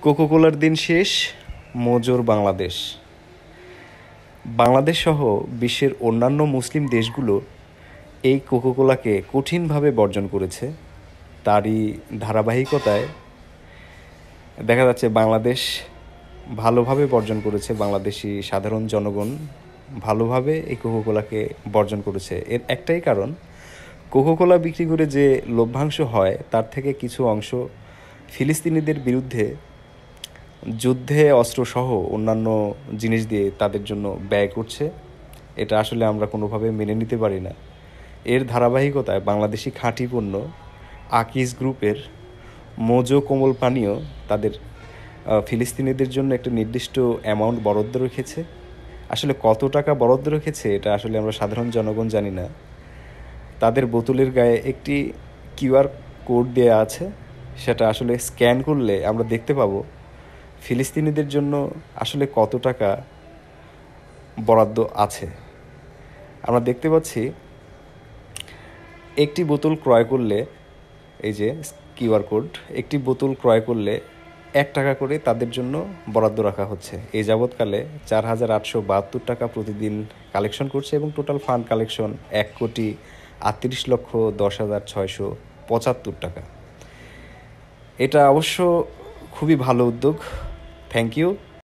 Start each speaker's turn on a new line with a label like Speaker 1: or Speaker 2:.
Speaker 1: কোকোকোলার দিন শেষ, মজুর বাংলাদেশ। বাংলাদেশ সহ বিশ্বের অন্যান্য মুসলিম দেশগুলো এই কোকোকোলাকে কঠিনভাবে বর্জন করেছে। তারই ধারাবাহিকতায় দেখা যাচ্ছে বাংলাদেশ ভালোভাবে বর্জন করেছে। বাংলাদেশি সাধারণ জনগণ ভালোভাবে এই কোকোকোলাকে বর্জন করেছে। এর একটাই কারণ, কোকোকোলা বিক্রি করে যে লভ্যাংশ হয় তার থেকে কিছু অংশ ফিলিস্তিনিদের বিরুদ্ধে যুদ্ধে অস্ত্রসহ অন্যান্য জিনিস দিয়ে তাদের জন্য ব্যয় করছে। এটা আসলে আমরা কোনোভাবে মেনে নিতে পারি না। এর ধারাবাহিকতায় বাংলাদেশি খাঁটি পণ্য আকিজ গ্রুপের মোজো কোমল পানীয় তাদের ফিলিস্তিনিদের জন্য একটা নির্দিষ্ট অ্যামাউন্ট বরাদ্দ রেখেছে। আসলে কত টাকা বরাদ্দ রেখেছে এটা আসলে আমরা সাধারণ জনগণ জানি না। তাদের বোতলের গায়ে একটি কিউআর কোড দেওয়া আছে, সেটা আসলে স্ক্যান করলে আমরা দেখতে পাবো ফিলিস্তিনিদের জন্য আসলে কত টাকা বরাদ্দ আছে। আমরা দেখতে পাচ্ছি একটি বোতল ক্রয় করলে, এই যে কিউআর কোড, একটি বোতল ক্রয় করলে 1 টাকা করে তাদের জন্য বরাদ্দ রাখা হচ্ছে। এই যাবৎকালে 4,872 টাকা প্রতিদিন কালেকশন করছে এবং টোটাল ফান্ড কালেকশন 1,38,10,675 টাকা। এটা অবশ্য খুবই ভালো উদ্যোগ। Thank you.